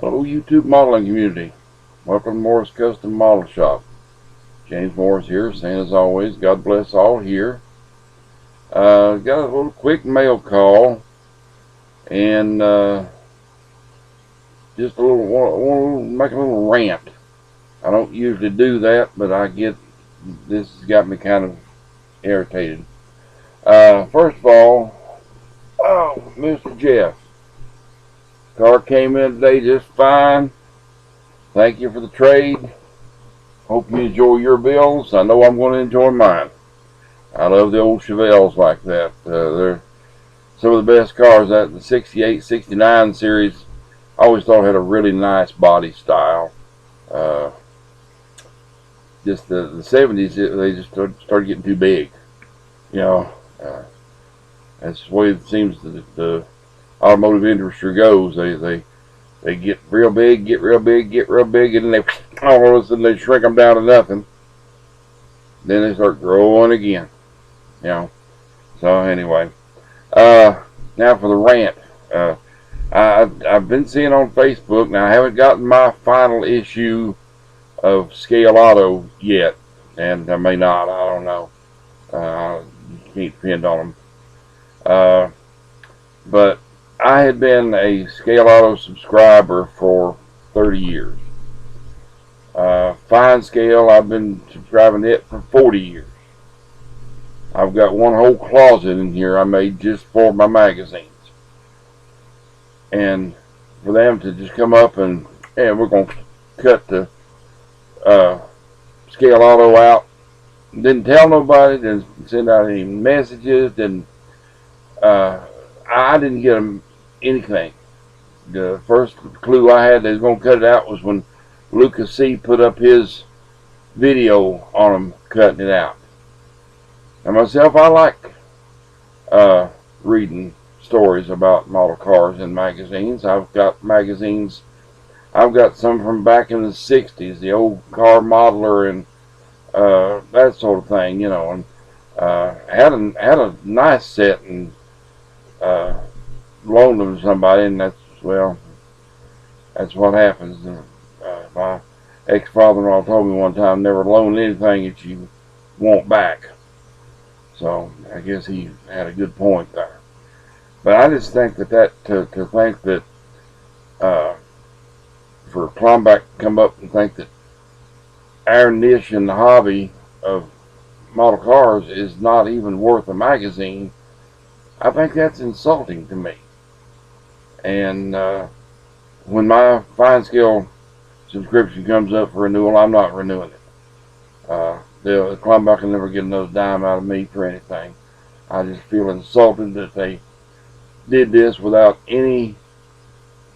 Hello YouTube modeling community. Welcome to Morris Custom Model Shop. James Morris here, saying as always, God bless all here. Got a little quick mail call and just want to make a little rant. I don't usually do that, but this has got me kind of irritated. First of all, Mr. Jeff, car came in today just fine. Thank you for the trade. Hope you enjoy your bills. I know I'm going to enjoy mine. I love the old Chevelles like that. They're some of the best cars. That the 68, 69 series, I always thought had a really nice body style. Just the 70s, they just started getting too big. You know, that's the way it seems that the automotive industry goes. They get real big, get real big, get real big, and then all of a sudden they shrink them down to nothing. Then they start growing again. You know. So anyway, now for the rant. I've been seeing on Facebook. Now I haven't gotten my final issue of Scale Auto yet, and I may not. I don't know. You can't depend on them. But I had been a Scale Auto subscriber for 30 years. Fine Scale, I've been subscribing it for 40 years. I've got one whole closet in here I made just for my magazines. And for them to just come up and, we're going to cut the Scale Auto out. Didn't tell nobody, didn't send out any messages, I didn't get them anything. The first clue I had they was going to cut it out was when Lucas C. put up his video on them cutting it out. And myself, I like reading stories about model cars in magazines. I've got magazines. I've got some from back in the 60s, the old Car Modeler and that sort of thing, you know. And had a nice set and loaned them to somebody, and that's what happens. My ex-father-in-law told me one time, never loan anything that you want back. So I guess he had a good point there. But I just think to think that for Klomback to come up and think that our niche in the hobby of model cars is not even worth a magazine, I think that's insulting to me. And when my Fine Scale subscription comes up for renewal, I'm not renewing it. The Klomback will never get another dime out of me for anything. I just feel insulted that they did this without any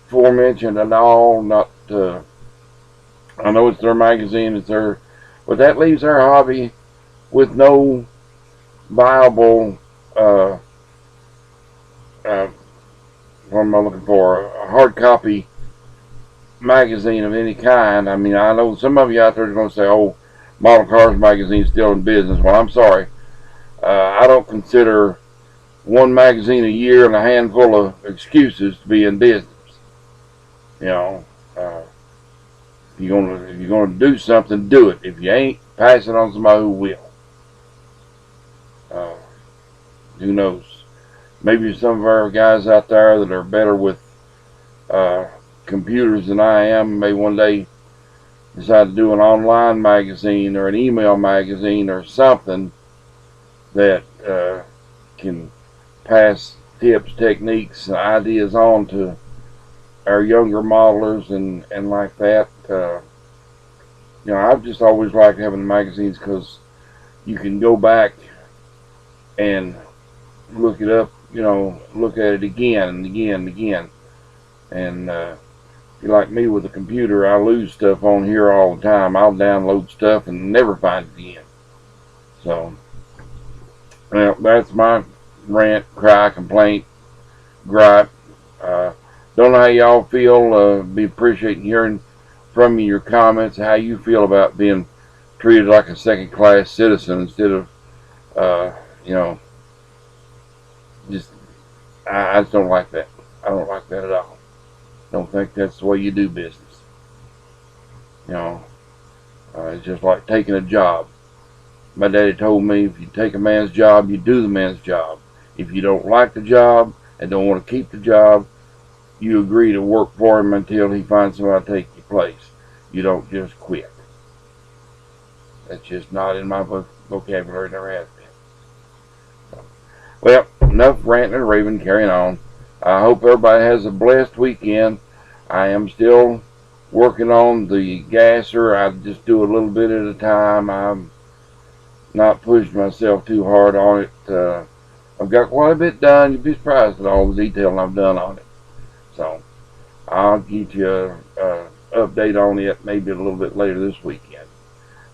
foremention at all. Not, I know it's their magazine, but that leaves our hobby with no viable, what am I looking for? A hard copy magazine of any kind. I mean, I know some of you out there are going to say, "Oh, Model Cars magazine's still in business." Well, I'm sorry. I don't consider one magazine a year and a handful of excuses to be in business. You know, if you're gonna do something, do it. If you ain't, pass it on to somebody who will. Who knows? Maybe some of our guys out there that are better with computers than I am may one day decide to do an online magazine or an email magazine or something that can pass tips, techniques, and ideas on to our younger modelers and like that. You know, I've just always liked having magazines because you can go back and look it up, you know, look at it again and again and again. And if you're like me with a computer, I lose stuff on here all the time. I'll download stuff and never find it again. So, well, that's my rant, cry, complaint, gripe. Don't know how y'all feel. Be appreciating hearing from you your comments, how you feel about being treated like a second-class citizen instead of, you know, just, I just don't like that. I don't like that at all. Don't think that's the way you do business. You know, it's just like taking a job. My daddy told me if you take a man's job, you do the man's job. If you don't like the job and don't want to keep the job, you agree to work for him until he finds somebody to take your place. You don't just quit. That's just not in my vocabulary. Never has been. So, well, enough ranting and raving. Carrying on. I hope everybody has a blessed weekend. I am still working on the gasser. I just do a little bit at a time. I'm not pushing myself too hard on it. I've got quite a bit done. You'd be surprised at all the detailing I've done on it. So I'll get you a update on it maybe a little bit later this weekend.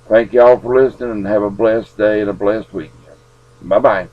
Thank y'all for listening and have a blessed day and a blessed weekend. Bye bye.